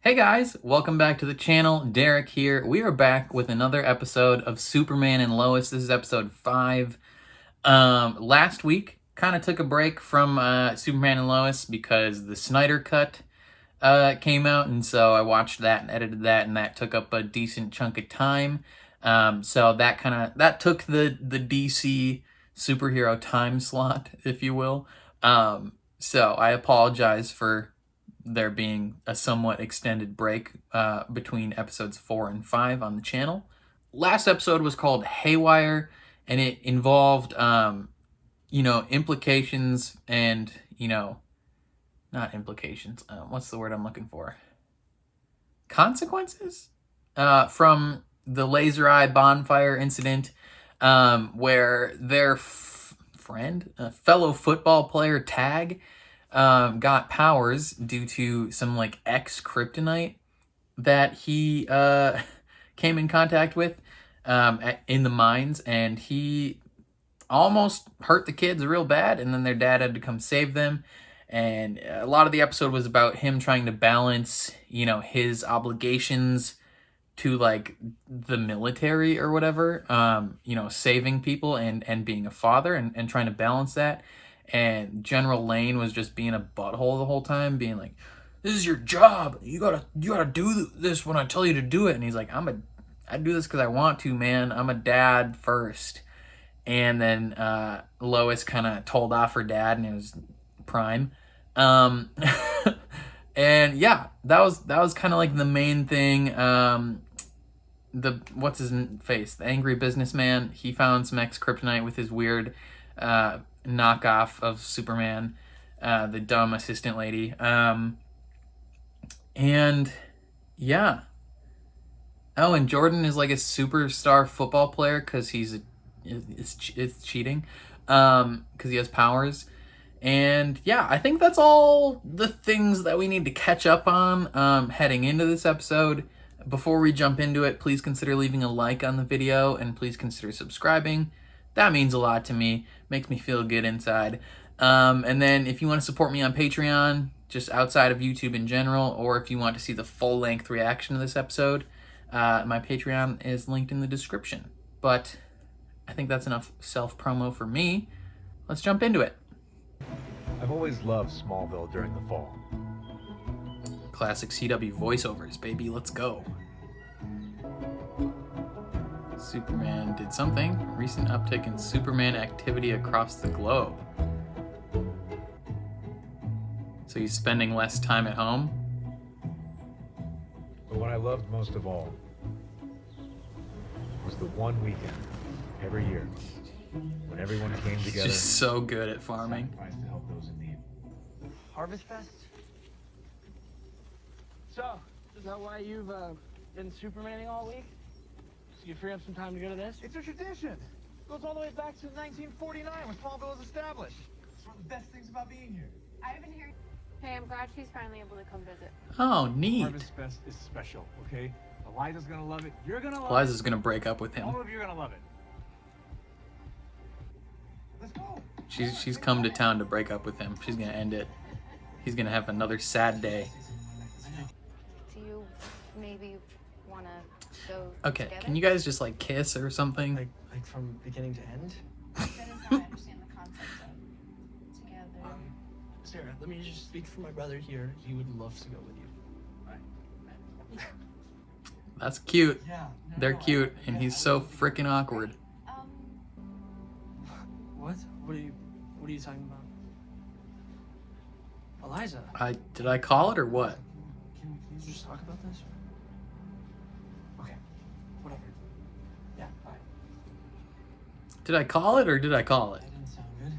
Hey guys, welcome back to the channel. Derek here. We are back with another episode of Superman and Lois. This is episode 5. Last week, kind of took a break from Superman and Lois because the Snyder Cut came out, and so I watched that and edited that, and that took up a decent chunk of time. So that took the DC superhero time slot, if you will. So I apologize for there being a somewhat extended break between episodes 4 and 5 on the channel. Last episode was called Haywire, and it involved, implications and, not implications. What's the word I'm looking for? Consequences? From the laser eye bonfire incident, where their friend, fellow football player Tag, got powers due to some like X-kryptonite that he came in contact with in the mines, and he almost hurt the kids real bad, and then their dad had to come save them. And a lot of the episode was about him trying to balance, his obligations to like the military or whatever, saving people and being a father, and trying to balance that. And General Lane was just being a butthole the whole time, being like, "This is your job. You gotta do this when I tell you to do it." And he's like, I do this because I want to, man. I'm a dad first. And then Lois kind of told off her dad, and it was prime. And yeah, that was kind of like the main thing. What's his face? The angry businessman. He found some X-kryptonite with his weird knockoff of Superman, the dumb assistant lady. And yeah. Oh, and Jordan is like a superstar football player because it's cheating, because he has powers. And yeah, I think that's all the things that we need to catch up on heading into this episode. Before we jump into it, please consider leaving a like on the video, and please consider subscribing. That means a lot to me. Makes me feel good inside. And then if you want to support me on Patreon, just outside of YouTube in general, or if you want to see the full-length reaction to this episode, my Patreon is linked in the description. But I think that's enough self-promo for me. Let's jump into it. I've always loved Smallville during the fall. Classic CW voiceovers, baby. Let's go. Superman did something. Recent uptick in Superman activity across the globe. So he's spending less time at home? But what I loved most of all was the one weekend every year when everyone came He's together. just so good at farming. Sacrificed to help those in need. Harvest Fest? So, is that why you've been Supermaning all week? So you free up some time to go to this? It's a tradition. It goes all the way back to 1949 when Smallville was established. It's one of the best things about being here. I've been here. Hey, I'm glad she's finally able to come visit. Oh, neat. Harvest Fest is special, okay? Eliza's gonna love it. You're gonna love Eliza's gonna break up with it. him. All of you are gonna love it. Let's go. She's come to town to break up with him. She's gonna end it. He's gonna have another sad day. Do you maybe want to go Okay, together? can you guys just like kiss or something? Like from beginning to end? That is how I understand the concept of together. Sarah, let me just speak for my brother here. He would love to go with you. That's cute. Yeah. They're cute, and he's so freaking awkward. What? What are you talking about? Eliza, Did I call it or what? can we just talk about this? Okay. Whatever. Yeah, bye. Did I call it or did I call it? That didn't sound good.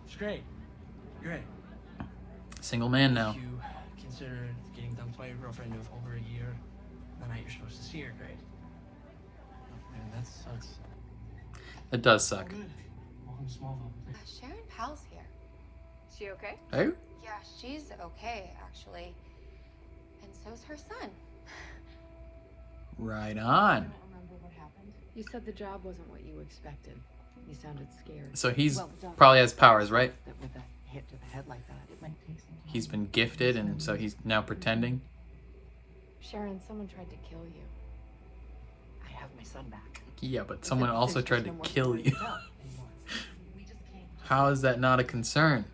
It's great. Great. Single man now. If you consider getting dumped by your girlfriend of over a year, the night you're supposed to see her, great. Man, that sucks. It does suck. Good. Welcome to Smallville. Sharon Powell's here. Is she okay? Hey? Yeah, she's okay, actually. And so's her son. Right on. I don't remember what happened. You said the job wasn't what you expected. You sounded scared. So he's Well, the doctor probably has powers, right? that with a hit to the head like that, it might take some time. He's been gifted, and so he's now pretending. Sharon, someone tried to kill you. I have my son back. Yeah, but someone also There's tried to no more kill story you. to tell. We just can't. How is that not a concern?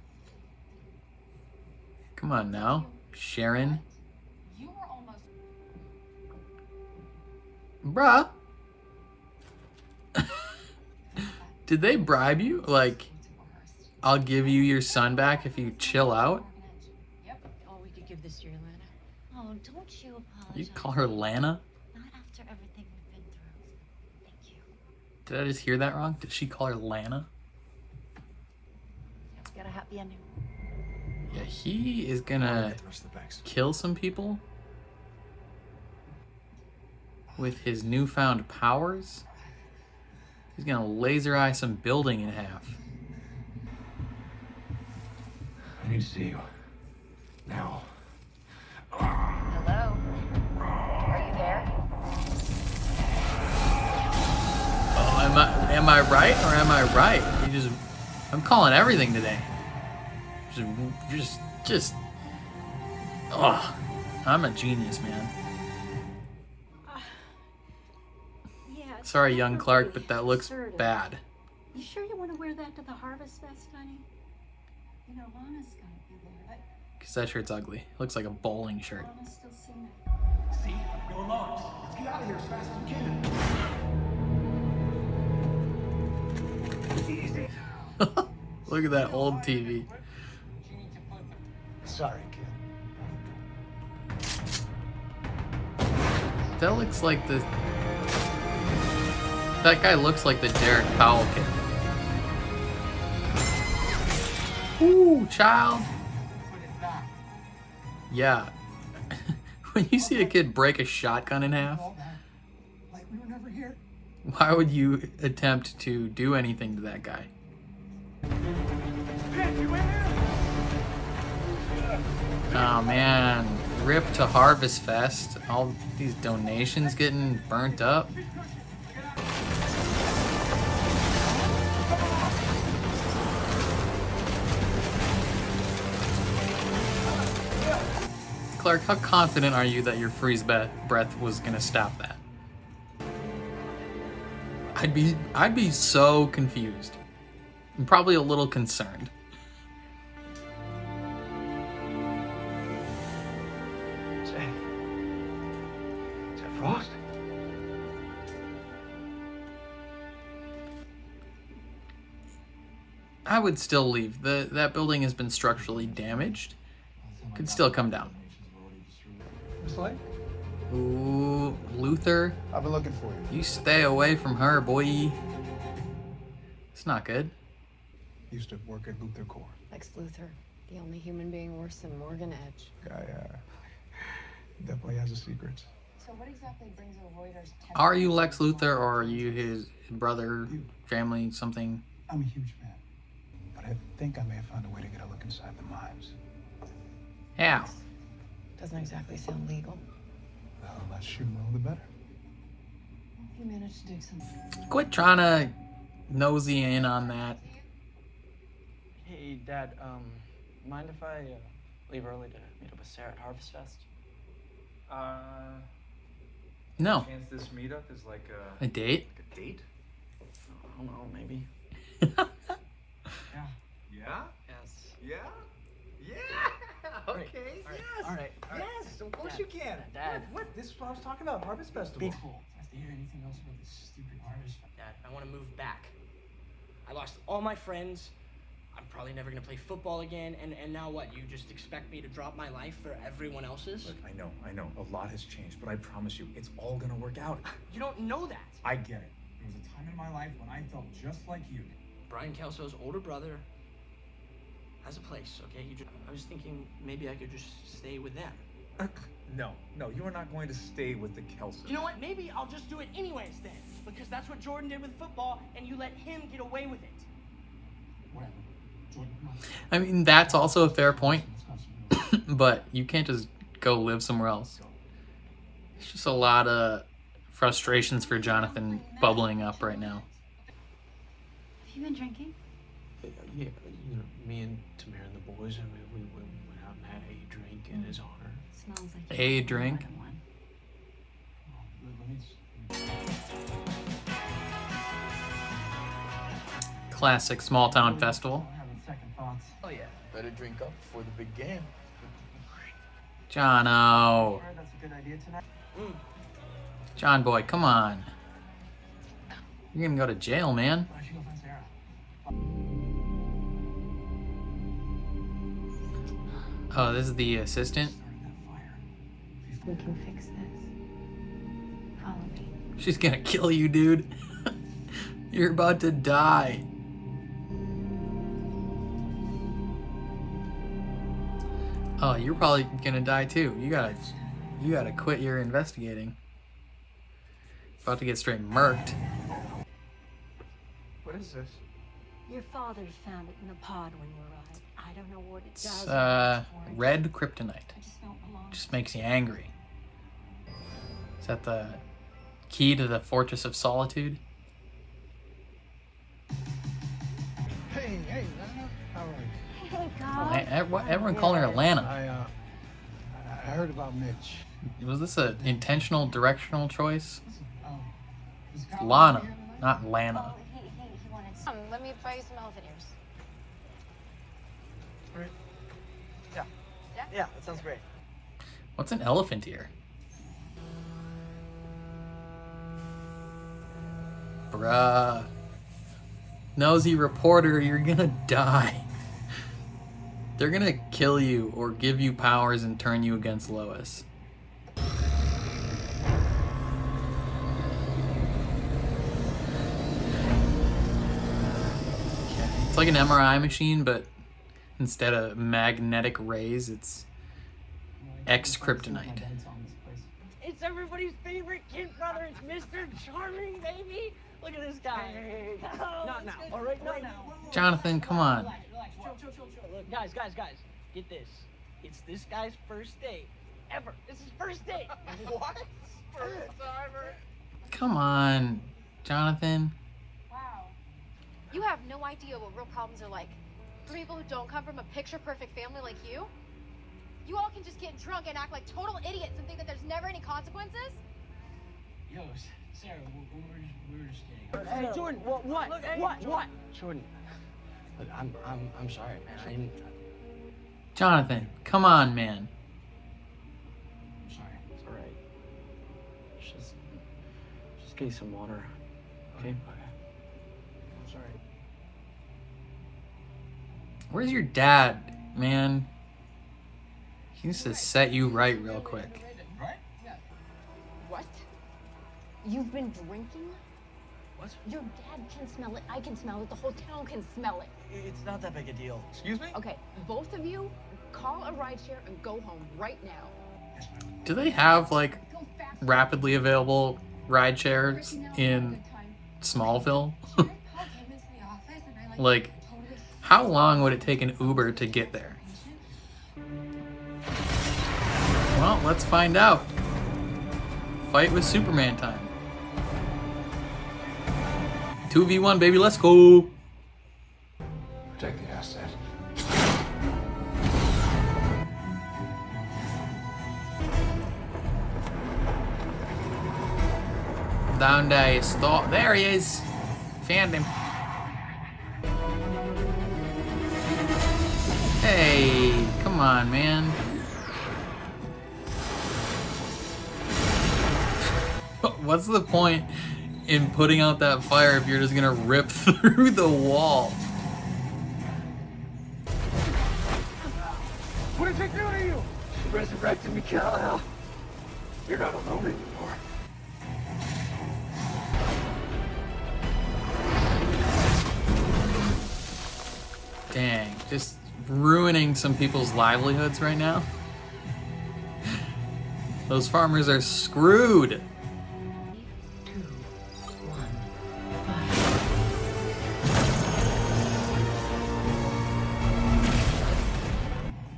Come on now, Sharon. You were almost. Bruh. Did they bribe you? Like, I'll give you your son back if you chill out? Yep. Oh, we could give this to your Lana. Oh, don't you apologize. You call her Lana? Not after everything we've been through. Thank you. Did I just hear that wrong? Did she call her Lana? Got a happy ending. Yeah, he is gonna kill some people with his newfound powers. He's gonna laser eye some building in half. I need to see you. Now. Hello. Are you there? Oh, am I right or am I right? I'm calling everything today. Oh, I'm a genius, man. Yeah. it's Sorry, young never Clark, really but that looks assertive. bad. You sure you want to wear that to the Harvest Fest, honey? You know, Lana's gonna be there. Because that shirt's ugly. Looks like a bowling shirt. Lana's still singing. See? Go Lois. Let's get out of here as fast as we can. Easy. Look at that old TV. Sorry, kid. That looks like the... That guy looks like the Derek Powell kid. Ooh, child. Yeah. When you see a kid break a shotgun in half, Like we were never here. why would you attempt to do anything to that guy? Oh man, rip to Harvest Fest. All these donations getting burnt up. Clark, how confident are you that your freeze breath was gonna stop that? I'd be so confused. I'm probably a little concerned. Is that Frost? I would still leave. That building has been structurally damaged. Could still come down. Miss Lane? Ooh, Luther, I've been looking for you. you stay away from her, boy. It's not good. Used to work at Luther Corps. Lex Luthor, the only human being worse than Morgan Edge. Guy, definitely has a secret. So what exactly brings a Reuters? Are you Lex Luthor or are you his brother, family, something? I'm a huge fan. But I think I may have found a way to get a look inside the mines. How? Doesn't exactly sound legal. Well, let's shoot all the better. If you manage to dig something. Quit trying to nosy in on that. Hey, Dad, mind if I leave early to meet up with Sarah at Harvest Fest? No. Chance this meetup is like A date? a date? I don't know, maybe. Yeah? Yes. Yeah? Yeah! Great. Okay, All right, yes! all right. Yes, of course Dad, you can. Dad. What? This is what I was talking about, Harvest Festival. Be Cool. If you hear anything else about this stupid Irish. Dad, I want to move back. I lost all my friends. I'm probably never gonna play football again. And now what? You just expect me to drop my life for everyone else's? Look, I know. A lot has changed, but I promise you, it's all gonna work out. You don't know that. I get it. There was a time in my life when I felt just like you. Brian Kelso's older brother has a place, okay? I was thinking maybe I could just stay with them. No, you are not going to stay with the Kelsons. You know what? Maybe I'll just do it anyways then. Because that's what Jordan did with football, and you let him get away with it. Whatever. Jordan, come on. I mean, that's also a fair point, Let's go somewhere. but you can't just go live somewhere else. It's just a lot of frustrations for Jonathan bubbling up right now. Have you been drinking? Yeah, you know, me and Tamara and the boys, I mean, we went out and had a drink in his honor. Smells like A you drink? wanted one. Classic small town festival. I'm having second thoughts. Oh yeah. Better drink up before the big game. Jono. Sure, that's a good idea tonight. John boy, come on. You're gonna go to jail, man. Why don't you go find Sarah? Oh, this is the assistant. Starting that fire. We can fix this. Follow me. She's gonna kill you, dude. You're about to die. Oh, you're probably gonna die too. You gotta quit your investigating. About to get straight murked. What is this? Your father found it in the pod when you arrived. I don't know what it It's does. red kryptonite. I just don't belong. Just makes you angry. Is that the key to the Fortress of Solitude? Hey, Lana. How are you? Hey, God. Everyone calling her Lana. I heard about Mitch. Was this an intentional directional choice? Is It's Kyle Lana, here tonight? not Lana. He wanted some. Let me buy you some elephant ears. Yeah, that sounds great. What's an elephant ear? Bruh. Nosy reporter, you're gonna die. They're gonna kill you or give you powers and turn you against Lois. It's like an MRI machine, but instead of magnetic rays, it's X kryptonite. It's everybody's favorite kid brother. It's Mr. Charming, baby. Look at this guy. Not now. All right, not now. Jonathan, come on. Relax. Chill. Look, guys. Get this. It's this guy's first date ever. This is first date. What? First timer? Come on, Jonathan. Wow. You have no idea what real problems are like. For people who don't come from a picture-perfect family like you, you all can just get drunk and act like total idiots and think that there's never any consequences? Yo, Sarah, we were just kidding. Hey, Jordan. What? Jordan. Look, I'm sorry, man. I didn't. Jonathan, come on, man. I'm sorry. It's all right. Just get you some water. Okay. I'm sorry. Where's your dad, man? He needs to set you right real quick. Right? What? You've been drinking? What? Your dad can smell it. I can smell it. The whole town can smell it. It's not that big a deal. Excuse me? Okay, both of you, call a rideshare and go home right now. Do they have, like, rapidly available ride shares in Smallville? Like, how long would it take an Uber to get there? Well, let's find out. Fight with Superman time. 2v1, baby, let's go. Protect the asset. Down there, stop. There he is. Found him. Hey, come on, man. What's the point in putting out that fire if you're just gonna rip through the wall? What did they do to you? She resurrected me, Kal-El. You're not alone anymore. Dang, just ruining some people's livelihoods right now. Those farmers are screwed. 2, 1, fire.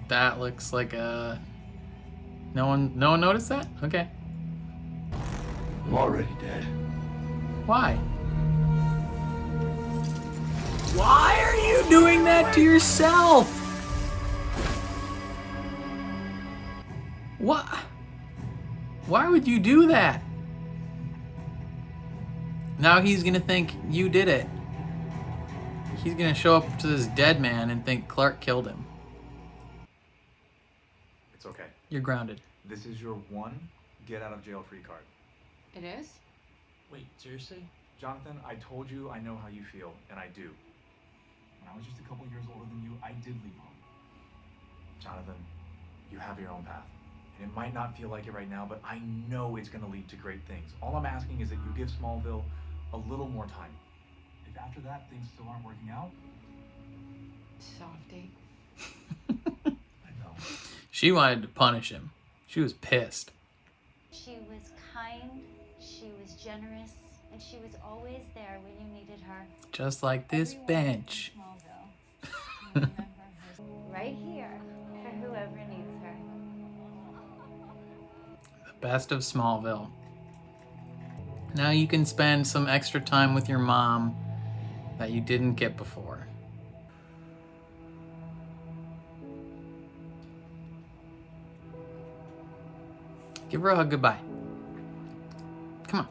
That looks like a... No one noticed that? Okay. I'm already dead. Why? Why are you doing that to yourself? What? Why would you do that? Now he's gonna think you did it. He's gonna show up to this dead man and think Clark killed him. It's okay. You're grounded. This is your one get out of jail free card. It is? Wait, seriously? Jonathan, I told you I know how you feel, and I do. When I was just a couple years older than you, I did leave home. Jonathan, you have your own path. And it might not feel like it right now, but I know it's going to lead to great things. All I'm asking is that you give Smallville a little more time. If after that things still aren't working out, Softy. I know. She wanted to punish him. She was pissed. She was kind, she was generous, and she was always there when you needed her. Just like this Everyone bench. in Smallville will remember her right here for whoever needs her. The best of Smallville. Now you can spend some extra time with your mom that you didn't get before. Give her a hug goodbye. Come on.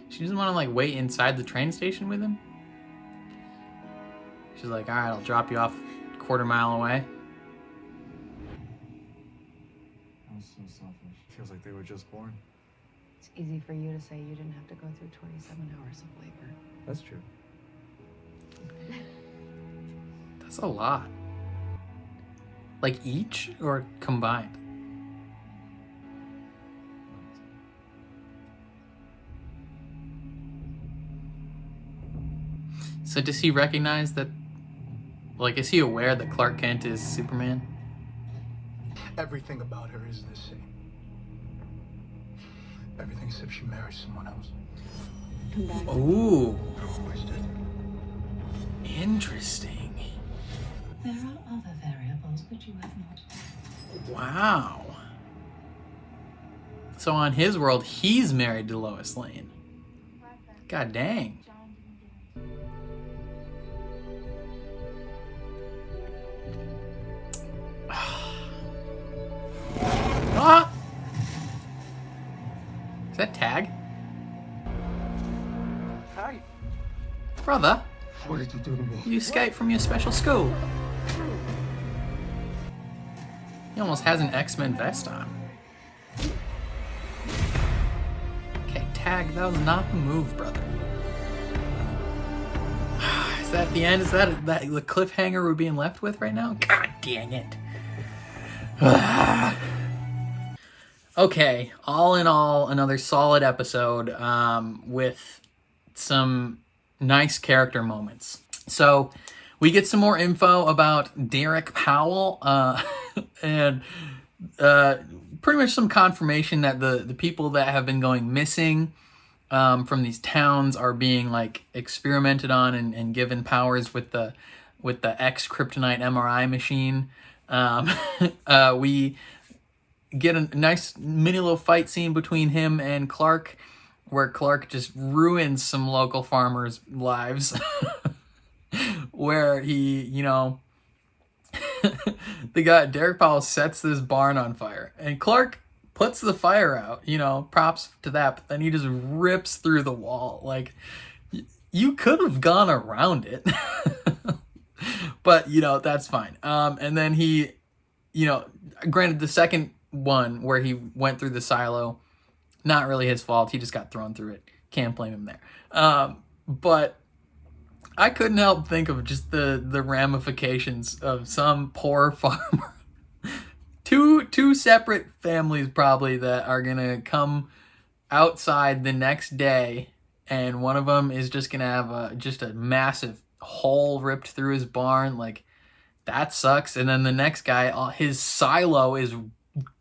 She doesn't want to like wait inside the train station with him. She's like, all right, I'll drop you off a quarter-mile away. That was so selfish. Feels like they were just born. It's easy for you to say you didn't have to go through 27 hours of labor. That's true. That's a lot. Like each or combined? So does he recognize that, like, is he aware that Clark Kent is Superman? Everything about her is the same. Everything except she married someone else. Come back. Ooh, Always did. interesting. There are other variables which you have not. Wow. So on his world, he's married to Lois Lane. God dang. Ah! Is that Tag? Hi. Brother, What did you do to me? you escaped from your special school. He almost has an X-Men vest on. Okay, Tag, that was not the move, brother. Is that the end? Is that the cliffhanger we're being left with right now? God dang it. Okay, all in all, another solid episode with some nice character moments. So we get some more info about Derek Powell and pretty much some confirmation that the people that have been going missing from these towns are being like experimented on and given powers with the X-Kryptonite MRI machine. We get a nice mini little fight scene between him and Clark, where Clark just ruins some local farmers' lives. Where he, you know, the guy, Derek Powell, sets this barn on fire. And Clark puts the fire out, you know, props to that. But then he just rips through the wall. Like, you could have gone around it. But, you know, that's fine. And then he, you know, granted the second one where he went through the silo, not really his fault. He just got thrown through it. Can't blame him there. But I couldn't help think of just the ramifications of some poor farmer. Two separate families probably that are going to come outside the next day, and one of them is just going to have just a massive hole ripped through his barn. Like, that sucks. And then the next guy, his silo is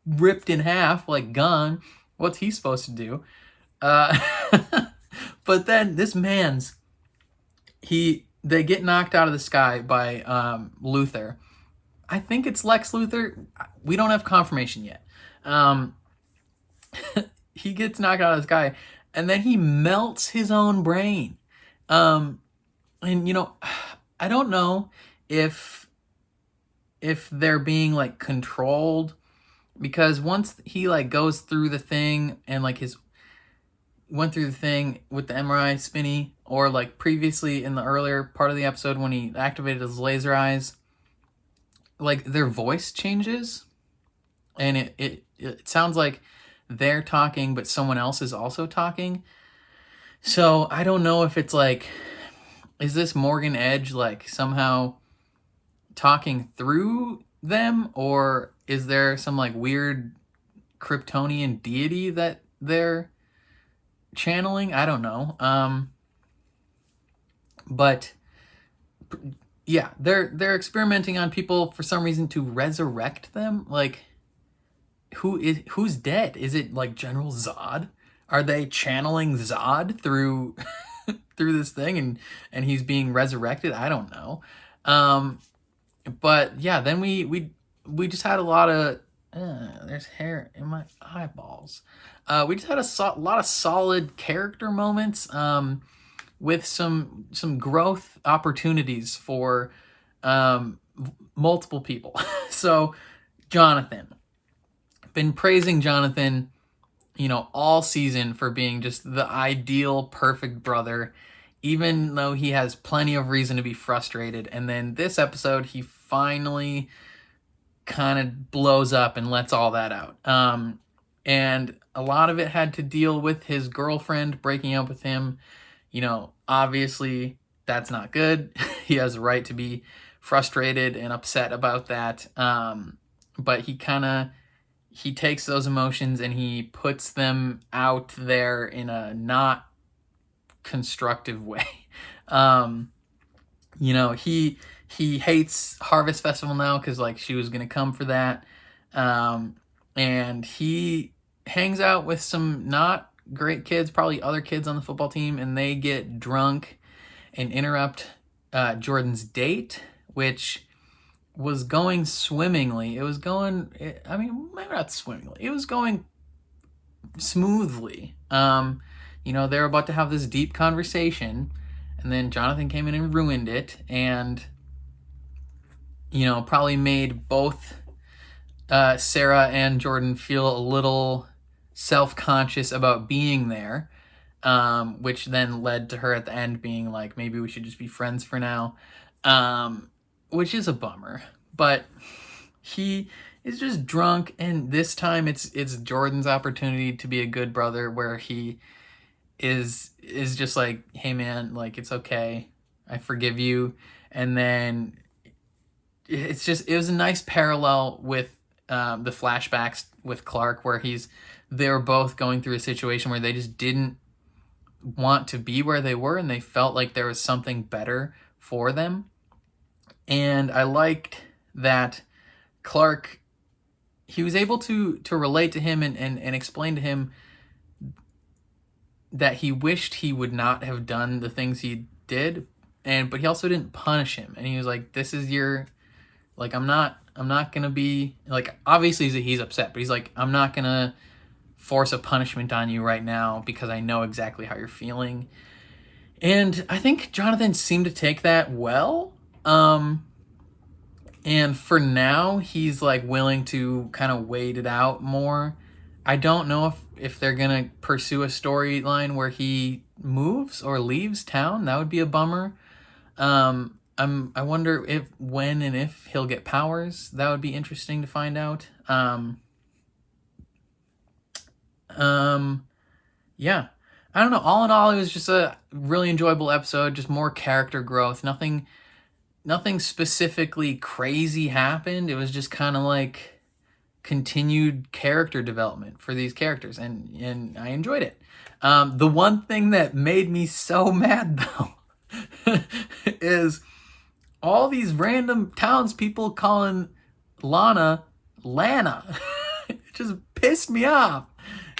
ripped in half, like gone. What's he supposed to do? But then this man's, they get knocked out of the sky by Luthor. I think it's Lex Luthor. We don't have confirmation yet. He gets knocked out of the sky, and then he melts his own brain. And you know, I don't know if they're being like controlled because once he like goes through the thing and like went through the thing with the MRI spinny, or like previously in the earlier part of the episode when he activated his laser eyes, like their voice changes, and it sounds like they're talking but someone else is also talking. So I don't know if it's like, is this Morgan Edge like somehow talking through them, or is there some like weird Kryptonian deity that they're channeling? I don't know. But yeah, they're experimenting on people for some reason to resurrect them. Like, who's dead? Is it like General Zod? Are they channeling Zod through through this thing, and he's being resurrected? I don't know. But yeah, then we just had a lot of there's hair in my eyeballs. We just had a lot of solid character moments, with some growth opportunities for multiple people. So Jonathan, been praising Jonathan, all season for being just the ideal, perfect brother, even though he has plenty of reason to be frustrated. And then this episode, he finally kind of blows up and lets all that out. And a lot of it had to deal with his girlfriend breaking up with him. Obviously that's not good. He has a right to be frustrated and upset about that. But he takes those emotions and he puts them out there in a not constructive way. He hates Harvest Festival now because like she was gonna come for that. And he hangs out with some not great kids, probably other kids on the football team, and they get drunk and interrupt Jordan's date, which was going swimmingly. Maybe not swimmingly. It was going smoothly. They were about to have this deep conversation, and then Jonathan came in and ruined it, and probably made both Sarah and Jordan feel a little self-conscious about being there, which then led to her at the end being like, maybe we should just be friends for now, which is a bummer. But he is just drunk, and this time it's Jordan's opportunity to be a good brother, where he is just like, hey man, like, it's okay, I forgive you. And then it was a nice parallel with the flashbacks with Clark, where they were both going through a situation where they just didn't want to be where they were, and they felt like there was something better for them. And I liked that Clark, he was able to relate to him and explain to him that he wished he would not have done the things he did, but he also didn't punish him. And he was like, this is your, like, I'm not gonna be, like, obviously he's upset, but he's like, I'm not gonna force a punishment on you right now because I know exactly how you're feeling. And I think Jonathan seemed to take that well. And for now, he's like willing to kind of wait it out more. I don't know if they're gonna pursue a storyline where he moves or leaves town. That would be a bummer. I wonder when and if he'll get powers. That would be interesting to find out. Yeah. I don't know. All in all, it was just a really enjoyable episode. Just more character growth. Nothing specifically crazy happened. It was just kind of like continued character development for these characters, and I enjoyed it. The one thing that made me so mad though is all these random townspeople calling Lana. It just pissed me off.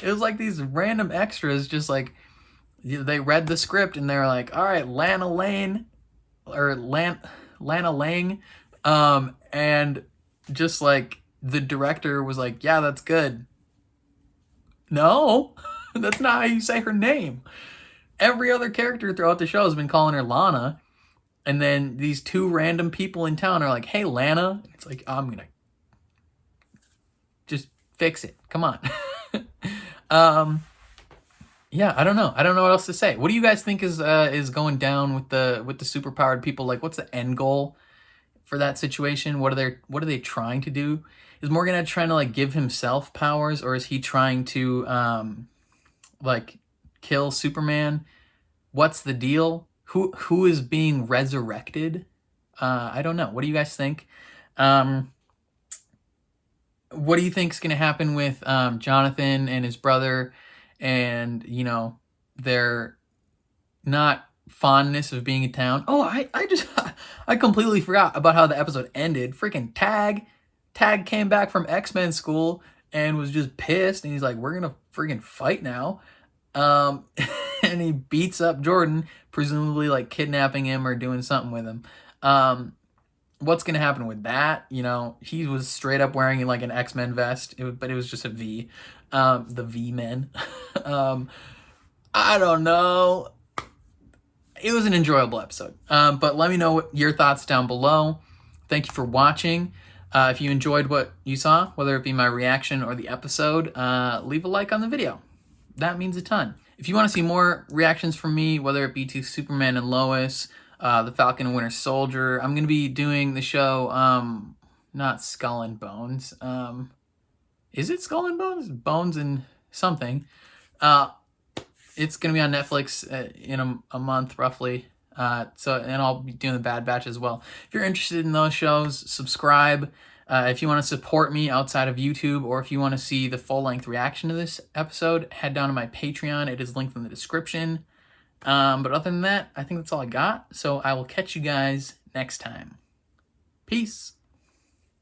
It was like these random extras just like, they read the script and they were like, all right, Lana Lang, and just like the director was like, yeah, that's good. No, that's not how you say her name. Every other character throughout the show has been calling her Lana, and then these two random people in town are like, hey, Lana. It's like, I'm gonna just Fix it. Come on. Yeah, I don't know. I don't know what else to say. What do you guys think is going down with the superpowered people? Like, what's the end goal for that situation? What are they trying to do? Is Morgan trying to like give himself powers, or is he trying to like kill Superman? What's the deal? Who is being resurrected? I don't know. What do you guys think? What do you think is going to happen with Jonathan and his brother, and their not fondness of being in town? Oh, I just I completely forgot about how the episode ended. Freaking Tag came back from X-Men school and was just pissed, and he's like, "We're gonna freaking fight now," and he beats up Jordan, presumably like kidnapping him or doing something with him. What's gonna happen with that? He was straight up wearing like an X-Men vest, but it was just a V, the V-Men. I don't know. It was an enjoyable episode, but let me know what your thoughts down below. Thank you for watching. If you enjoyed what you saw, whether it be my reaction or the episode, leave a like on the video. That means a ton. If you want to see more reactions from me, whether it be to Superman and Lois, the Falcon and Winter Soldier, I'm going to be doing the show, not Skull and Bones. Is it Skull and Bones? Bones and something. It's going to be on Netflix in a month, roughly. And I'll be doing the Bad Batch as well. If you're interested in those shows, subscribe. If you want to support me outside of YouTube, or if you want to see the full-length reaction to this episode, head down to my Patreon. It is linked in the description. But other than that, I think that's all I got. So I will catch you guys next time. Peace.